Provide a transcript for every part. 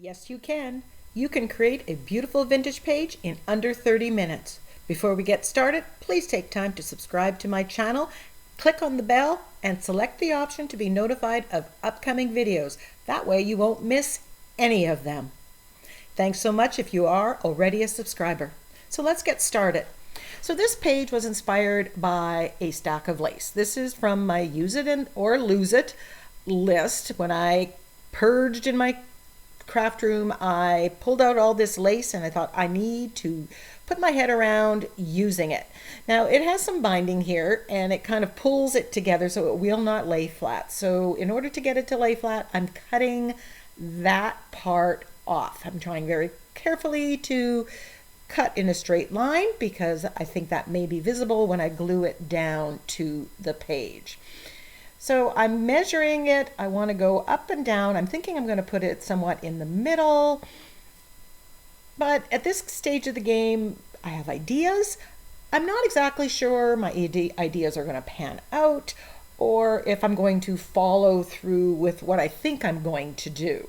Yes, you can. You can create a beautiful vintage page in under 30 minutes. Before we get started, please take time to subscribe to my channel, click on the bell, and select the option to be notified of upcoming videos. That way you won't miss any of them. Thanks so much if you are already a subscriber. So let's get started. So this page was inspired by a stack of lace. This is from my Use It or Lose It list. When I purged in my craft room, I pulled out all this lace and I thought I need to put my head around using it. Now it has some binding here and it kind of pulls it together so it will not lay flat. So in order to get it to lay flat, I'm cutting that part off. I'm trying very carefully to cut in a straight line because I think that may be visible when I glue it down to the page. So I'm measuring it. I want to go up and down. I'm thinking I'm going to put it somewhat in the middle. But at this stage of the game, I have ideas. I'm not exactly sure my ideas are going to pan out or if I'm going to follow through with what I think I'm going to do.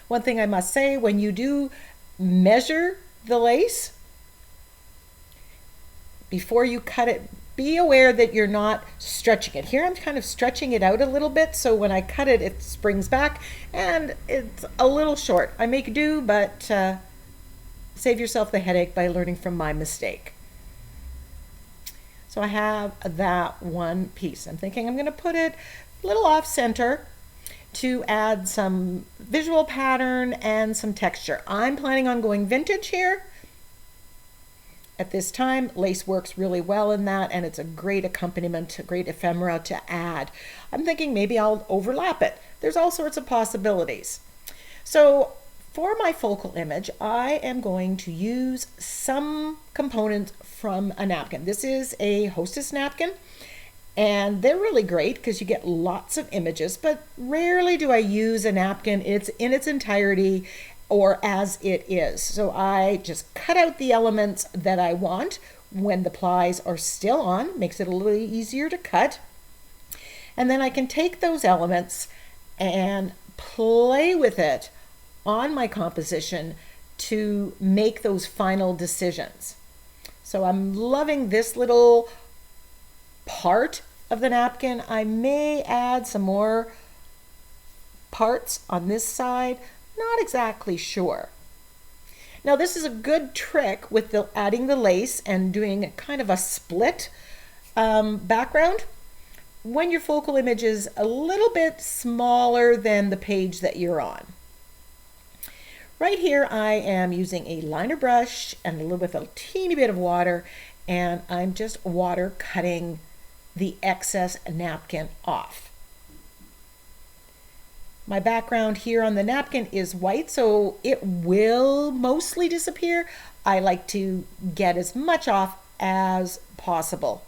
One thing I must say, when you do measure the lace, before you cut it, be aware that you're not stretching it. Here I'm kind of stretching it out a little bit, so when I cut it, it springs back and it's a little short. I make do, but save yourself the headache by learning from my mistake. So I have that one piece. I'm thinking I'm going to put it a little off center to add some visual pattern and some texture. I'm planning on going vintage here. At this time, lace works really well in that, and it's a great accompaniment, a great ephemera to add. I'm thinking maybe I'll overlap it. There's all sorts of possibilities. So for my focal image, I am going to use some components from a napkin. This is a Hostess napkin, and they're really great because you get lots of images, but rarely do I use a napkin in its entirety or as it is. So I just cut out the elements that I want when the plies are still on, makes it a little easier to cut. And then I can take those elements and play with it on my composition to make those final decisions. So I'm loving this little part of the napkin. I may add some more parts on this side. Not exactly sure. Now this is a good trick with adding the lace and doing kind of a split background when your focal image is a little bit smaller than the page that you're on. Right here I am using a liner brush and with a teeny bit of water, and I'm just water cutting the excess napkin off. My background here on the napkin is white, so it will mostly disappear. I like to get as much off as possible.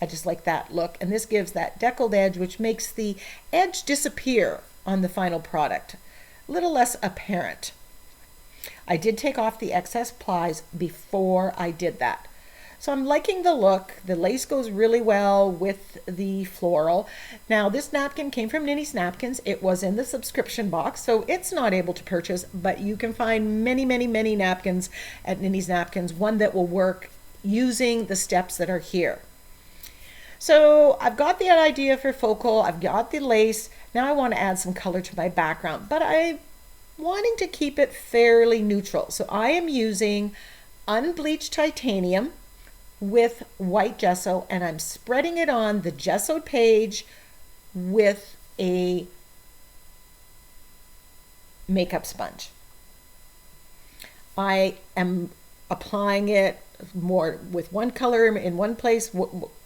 I just like that look, and this gives that deckled edge, which makes the edge disappear on the final product. A little less apparent. I did take off the excess plies before I did that. So I'm liking the look. The lace goes really well with the floral. Now this napkin came from NINNYSNAPKINS. It was in the subscription box, so it's not able to purchase, but you can find many, many, many napkins at NINNYSNAPKINS, one that will work using the steps that are here. So I've got the idea for focal, I've got the lace. Now I want to add some color to my background, but I'm wanting to keep it fairly neutral. So I am using unbleached titanium with white gesso, and I'm spreading it on the gessoed page with a makeup sponge. I am applying it more with one color in one place,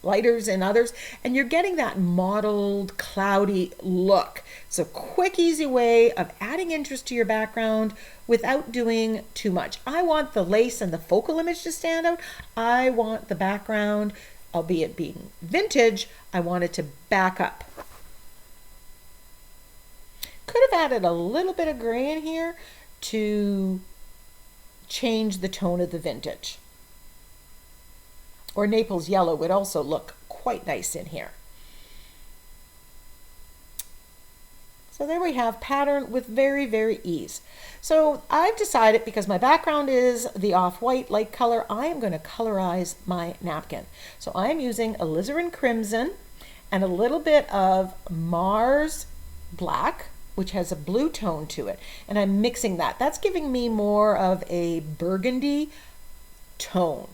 lighters in others, and you're getting that mottled, cloudy look. It's a quick, easy way of adding interest to your background without doing too much. I want the lace and the focal image to stand out. I want the background, albeit being vintage, I want it to back up. Could have added a little bit of gray in here to change the tone of the vintage. Or Naples yellow would also look quite nice in here. So there we have pattern with very, very ease. So I've decided, because my background is the off-white light color, I am going to colorize my napkin. So I'm using alizarin crimson and a little bit of Mars black, which has a blue tone to it. And I'm mixing that. That's giving me more of a burgundy tone.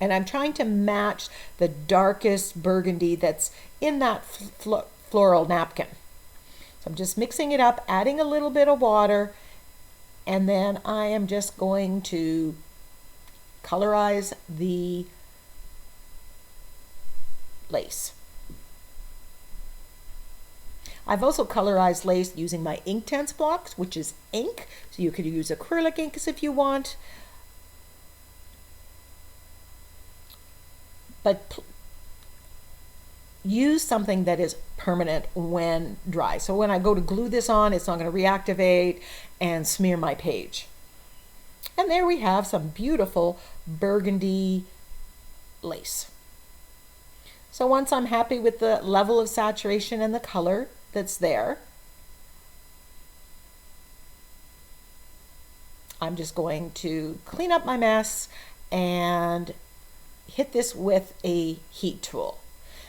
And I'm trying to match the darkest burgundy that's in that floral napkin. So I'm just mixing it up, adding a little bit of water, and then I am just going to colorize the lace. I've also colorized lace using my Inktense blocks, which is ink, so you could use acrylic inks if you want. But use something that is permanent when dry. So when I go to glue this on, it's not going to reactivate and smear my page. And there we have some beautiful burgundy lace. So once I'm happy with the level of saturation and the color that's there, I'm just going to clean up my mess and hit this with a heat tool.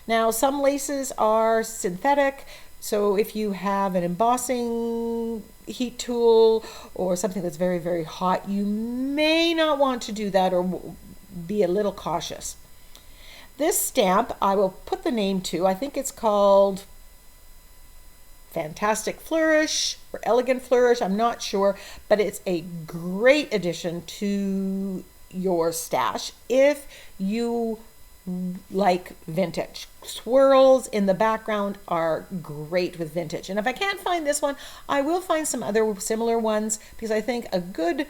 Now, some laces are synthetic, so if you have an embossing heat tool or something that's very, very hot, you may not want to do that or be a little cautious. This stamp, I will put the name to. I think it's called Fantastic Flourish or Elegant Flourish, I'm not sure, but it's a great addition to your stash if you like vintage. Swirls in the background are great with vintage. And if I can't find this one, I will find some other similar ones, because I think a good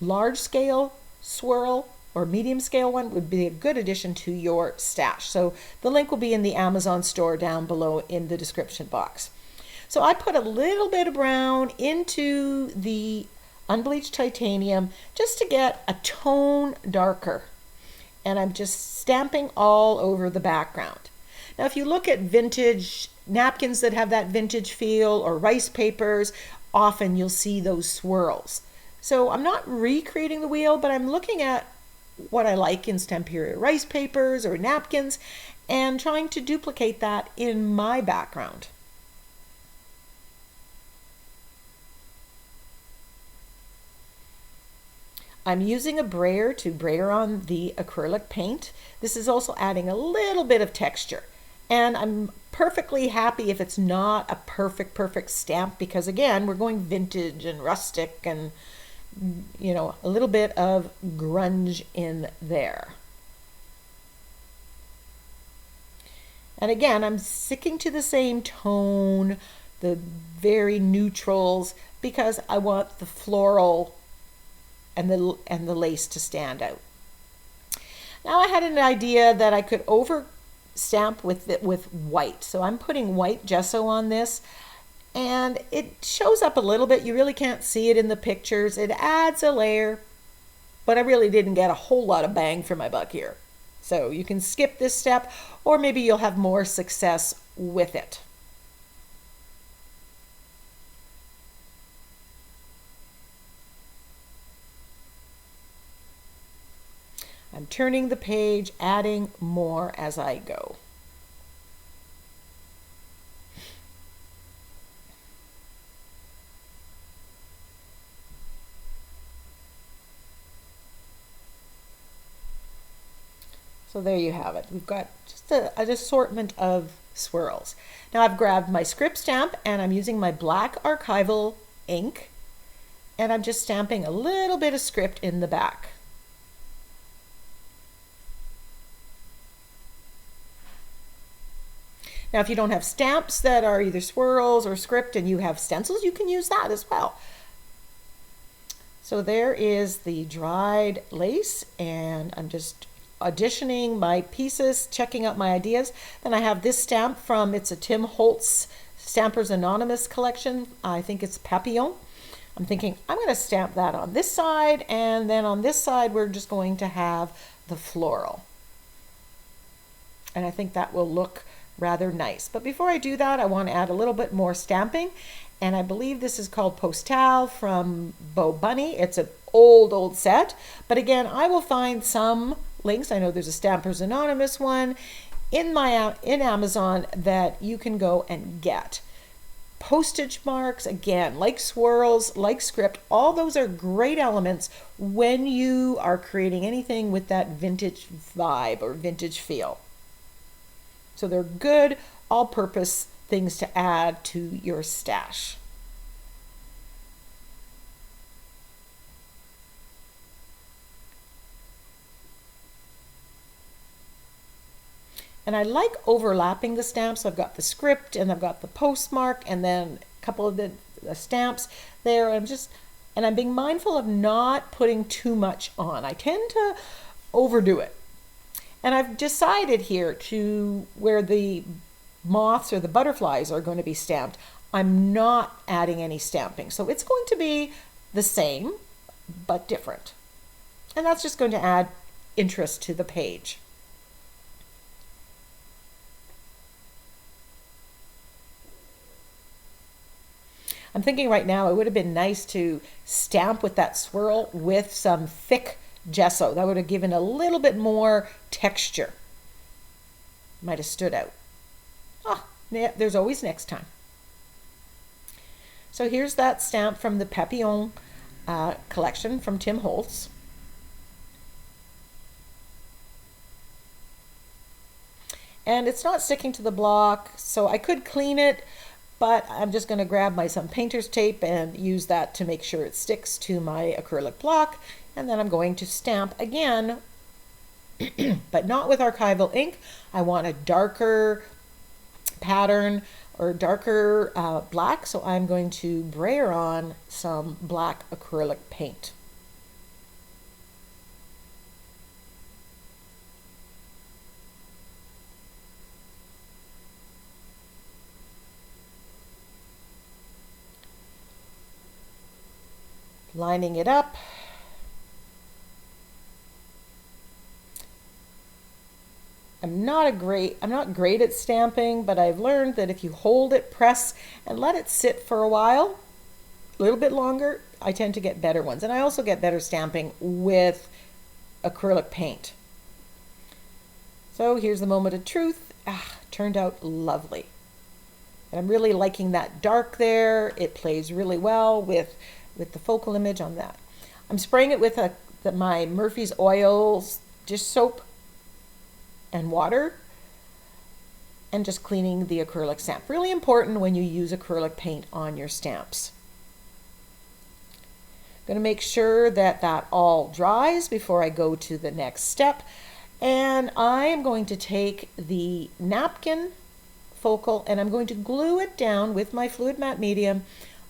large scale swirl or medium scale one would be a good addition to your stash. So the link will be in the Amazon store down below in the description box. So I put a little bit of brown into the unbleached titanium just to get a tone darker. And I'm just stamping all over the background. Now, if you look at vintage napkins that have that vintage feel, or rice papers, often you'll see those swirls. So I'm not recreating the wheel, but I'm looking at what I like in Stamperia rice papers or napkins and trying to duplicate that in my background. I'm using a brayer to brayer on the acrylic paint. This is also adding a little bit of texture. And I'm perfectly happy if it's not a perfect stamp, because again, we're going vintage and rustic and, you know, a little bit of grunge in there. And again, I'm sticking to the same tone, the very neutrals, because I want the floral and the lace to stand out. Now I had an idea that I could over stamp with white. So I'm putting white gesso on this, and it shows up a little bit. You really can't see it in the pictures. It adds a layer, but I really didn't get a whole lot of bang for my buck here. So you can skip this step, or maybe you'll have more success with it. I'm turning the page, adding more as I go. So there you have it. We've got just an assortment of swirls. Now I've grabbed my script stamp and I'm using my black archival ink, and I'm just stamping a little bit of script in the back. Now, if you don't have stamps that are either swirls or script and you have stencils, you can use that as well. So there is the dried lace, and I'm just auditioning my pieces, checking out my ideas. Then I have this stamp from, it's a Tim Holtz Stampers Anonymous collection. I think it's Papillon. I'm thinking I'm going to stamp that on this side, and then on this side we're just going to have the floral. And I think that will look rather nice. But before I do that, I want to add a little bit more stamping. And I believe this is called Postal from Bo Bunny. It's an old set. But again, I will find some links. I know there's a Stampers Anonymous one in Amazon that you can go and get. Postage marks, again, like swirls, like script, all those are great elements when you are creating anything with that vintage vibe or vintage feel. So they're good all-purpose things to add to your stash. And I like overlapping the stamps. So I've got the script and I've got the postmark and then a couple of the stamps there. And I'm being mindful of not putting too much on. I tend to overdo it. And I've decided here to where the moths or the butterflies are going to be stamped, I'm not adding any stamping. So it's going to be the same, but different. And that's just going to add interest to the page. I'm thinking right now it would have been nice to stamp with that swirl with some thick gesso. That would have given a little bit more texture. Might have stood out. Yeah, there's always next time. So here's that stamp from the Papillon collection from Tim Holtz. And it's not sticking to the block, so I could clean it, but I'm just going to grab some painter's tape and use that to make sure it sticks to my acrylic block. And then I'm going to stamp again, but not with archival ink. I want a darker pattern or darker black, so I'm going to brayer on some black acrylic paint. Lining it up. I'm not great at stamping, but I've learned that if you hold it, press, and let it sit for a while, a little bit longer, I tend to get better ones. And I also get better stamping with acrylic paint. So here's the moment of truth. Turned out lovely. And I'm really liking that dark there. It plays really well with the focal image on that. I'm spraying it with my Murphy's Oil dish soap and water and just cleaning the acrylic stamp. Really important when you use acrylic paint on your stamps. I'm going to make sure that all dries before I go to the next step. And I am going to take the napkin focal and I'm going to glue it down with my fluid matte medium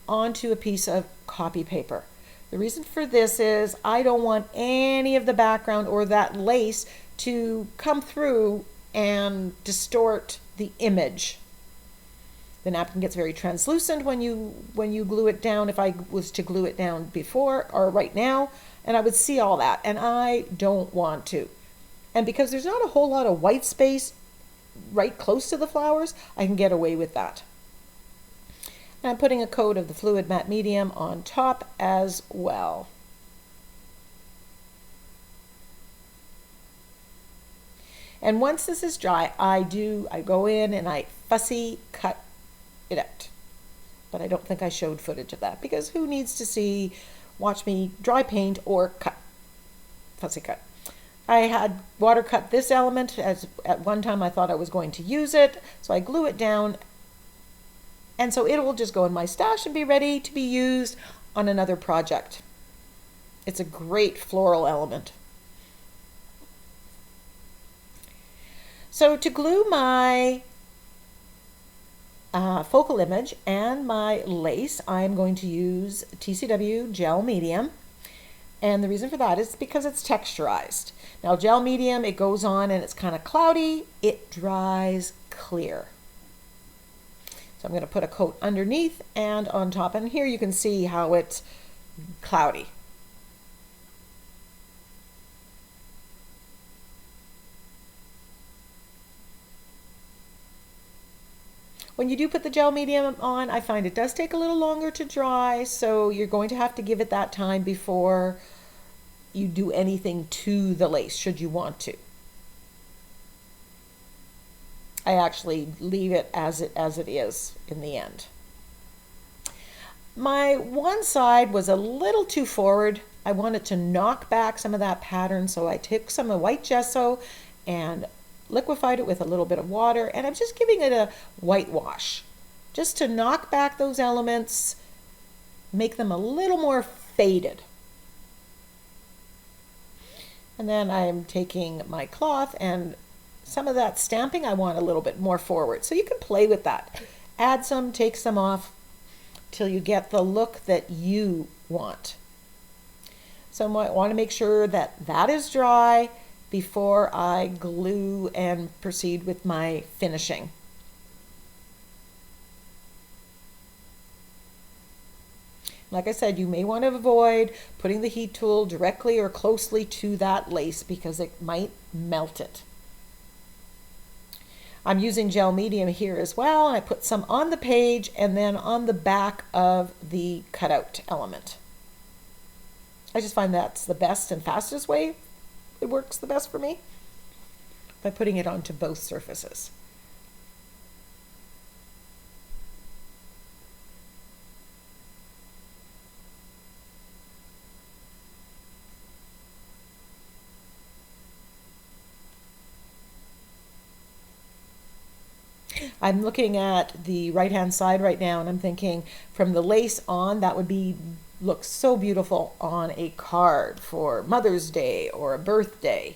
onto a piece of copy paper. The reason for this is I don't want any of the background or that lace to come through and distort the image. The napkin gets very translucent when you glue it down. If I was to glue it down before or right now, and I would see all that, and I don't want to. And because there's not a whole lot of white space right close to the flowers, I can get away with that. And I'm putting a coat of the fluid matte medium on top as well. And once this is dry, I go in and I fussy cut it out. But I don't think I showed footage of that because who needs to watch me dry paint or fussy cut. I had water cut this element as at one time I thought I was going to use it, so I glue it down. And so it will just go in my stash and be ready to be used on another project. It's a great floral element. So to glue my focal image and my lace, I'm going to use TCW gel medium. And the reason for that is because it's texturized. Now gel medium, it goes on and it's kind of cloudy. It dries clear. So I'm going to put a coat underneath and on top. And here you can see how it's cloudy. When you do put the gel medium on, I find it does take a little longer to dry, so you're going to have to give it that time before you do anything to the lace, should you want to. I actually leave it as it is in the end. My one side was a little too forward. I wanted to knock back some of that pattern, so I took some of white gesso and liquefied it with a little bit of water, and I'm just giving it a whitewash just to knock back those elements, make them a little more faded. And then I'm taking my cloth, and some of that stamping I want a little bit more forward. So you can play with that. Add some, take some off, till you get the look that you want. So I want to make sure that that is dry before I glue and proceed with my finishing. Like I said, you may want to avoid putting the heat tool directly or closely to that lace because it might melt it. I'm using gel medium here as well, and I put some on the page and then on the back of the cutout element. I just find that's the best and fastest way. It works the best for me by putting it onto both surfaces. I'm looking at the right-hand side right now, and I'm thinking from the lace on, that would look so beautiful on a card for Mother's Day or a birthday.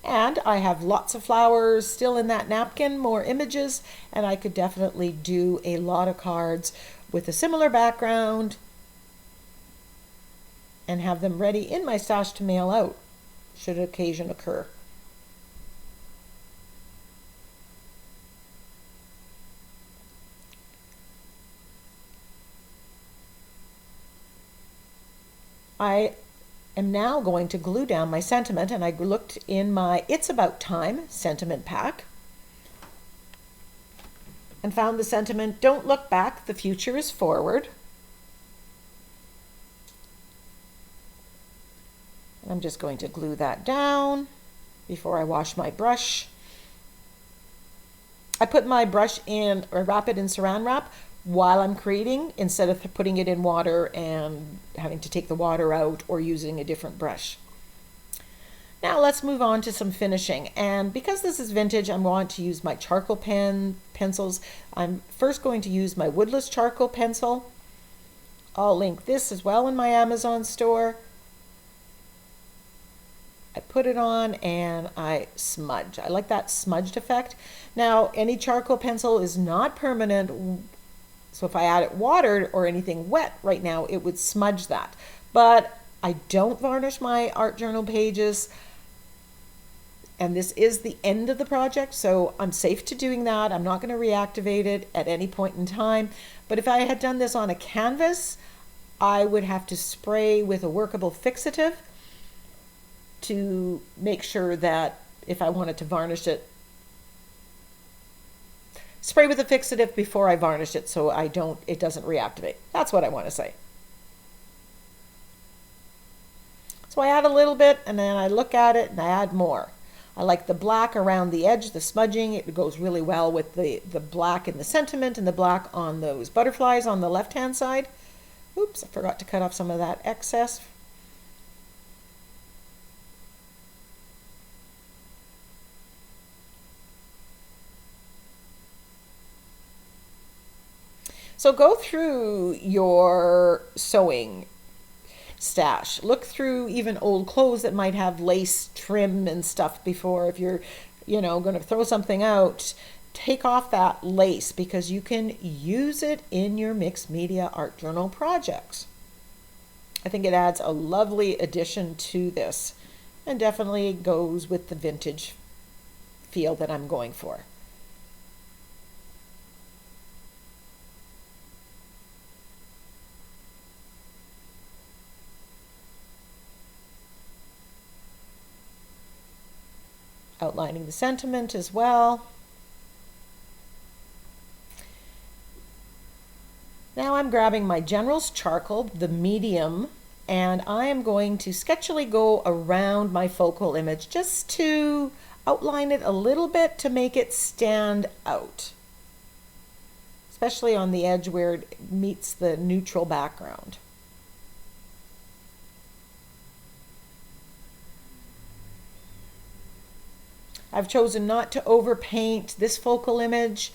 And I have lots of flowers still in that napkin, more images, and I could definitely do a lot of cards with a similar background and have them ready in my stash to mail out should occasion occur. I am now going to glue down my sentiment, and I looked in my It's About Time sentiment pack and found the sentiment, "Don't look back, the future is forward." And I'm just going to glue that down before I wash my brush. I put my brush in, or wrap it in saran wrap while I'm creating, instead of putting it in water and having to take the water out or using a different brush. Now let's move on to some finishing. And because this is vintage, I want to use my charcoal pencils. I'm first going to use my woodless charcoal pencil. I'll link this as well in my Amazon store. I put it on and I smudge. I like that smudged effect. Now, any charcoal pencil is not permanent, so if I add it water or anything wet right now, it would smudge that. But I don't varnish my art journal pages, and this is the end of the project, so I'm safe to doing that. I'm not going to reactivate it at any point in time. But if I had done this on a canvas, I would have to spray with a workable fixative to make sure that if I wanted to varnish it, spray with a fixative before I varnish it so it doesn't reactivate. That's what I want to say. So I add a little bit and then I look at it and I add more. I like the black around the edge, the smudging. It goes really well with the black in the sentiment and the black on those butterflies on the left-hand side. Oops, I forgot to cut off some of that excess. So go through your sewing stash. Look through even old clothes that might have lace trim and stuff before. If you're, going to throw something out, take off that lace because you can use it in your mixed media art journal projects. I think it adds a lovely addition to this and definitely goes with the vintage feel that I'm going for. Outlining the sentiment as well. Now I'm grabbing my General's charcoal, the medium, and I am going to sketchily go around my focal image just to outline it a little bit to make it stand out, especially on the edge where it meets the neutral background. I've chosen not to overpaint this focal image.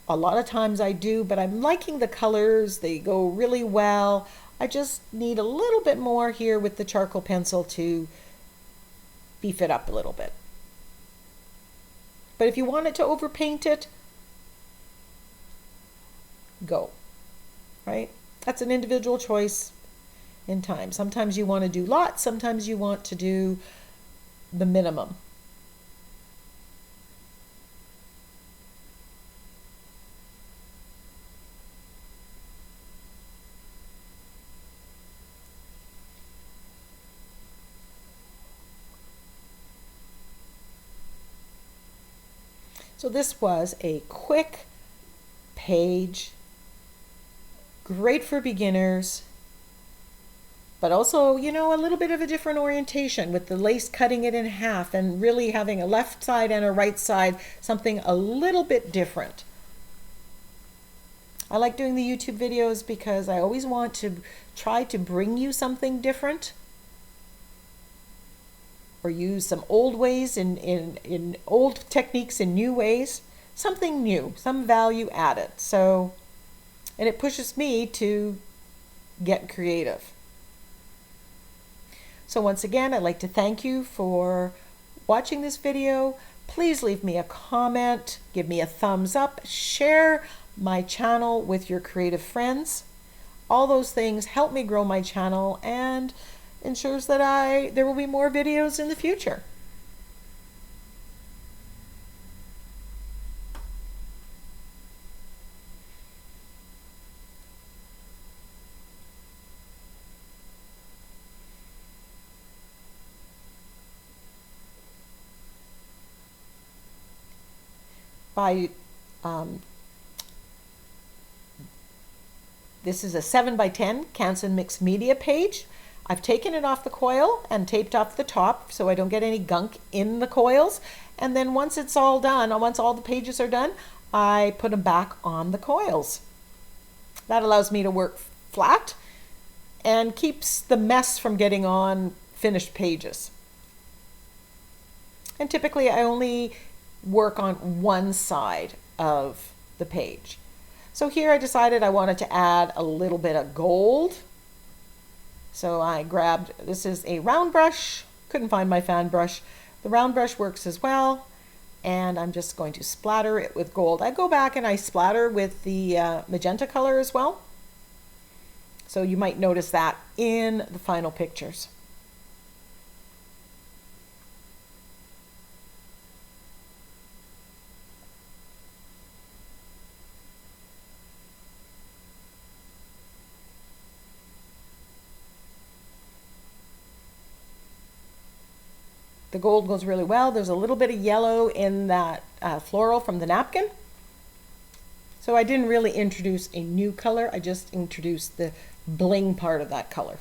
A lot of times I do, but I'm liking the colors. They go really well. I just need a little bit more here with the charcoal pencil to beef it up a little bit. But if you wanted to overpaint it, go, right? That's an individual choice in time. Sometimes you want to do lots, sometimes you want to do the minimum. So this was a quick page, great for beginners, but also, you know, a little bit of a different orientation with the lace cutting it in half and really having a left side and a right side, something a little bit different. I like doing the YouTube videos because I always want to try to bring you something different, or use some old ways in old techniques in new ways, something new, some value added. So, and it pushes me to get creative. So once again, I'd like to thank you for watching this video. Please leave me a comment, give me a thumbs up, share my channel with your creative friends. All those things help me grow my channel and ensures that there will be more videos in the future. This is a 7x10 Canson Mixed Media page. I've taken it off the coil and taped off the top so I don't get any gunk in the coils. And then once it's all done, once all the pages are done, I put them back on the coils. That allows me to work flat and keeps the mess from getting on finished pages. And typically I only work on one side of the page. So here I decided I wanted to add a little bit of gold. So I grabbed, this is a round brush, couldn't find my fan brush. The round brush works as well, and I'm just going to splatter it with gold. I go back and I splatter with the magenta color as well. So you might notice that in the final pictures. The gold goes really well. There's a little bit of yellow in that floral from the napkin. So I didn't really introduce a new color. I just introduced the bling part of that color.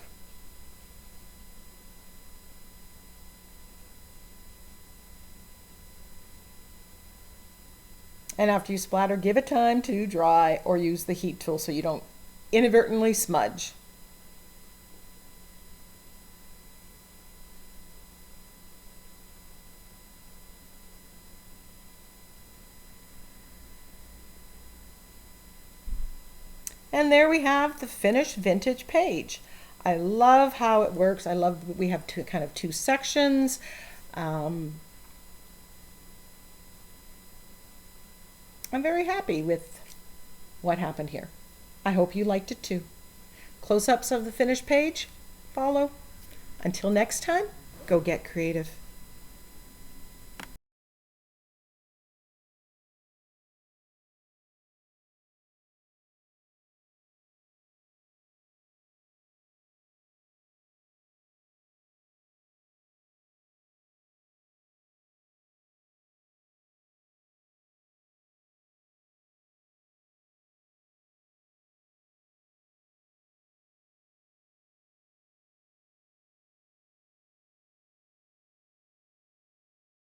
And after you splatter, give it time to dry or use the heat tool so you don't inadvertently smudge. And there we have the finished vintage page. I love how it works. I love that we have two sections. I'm very happy with what happened here. I hope you liked it too. Close-ups of the finished page follow. Until next time, go get creative.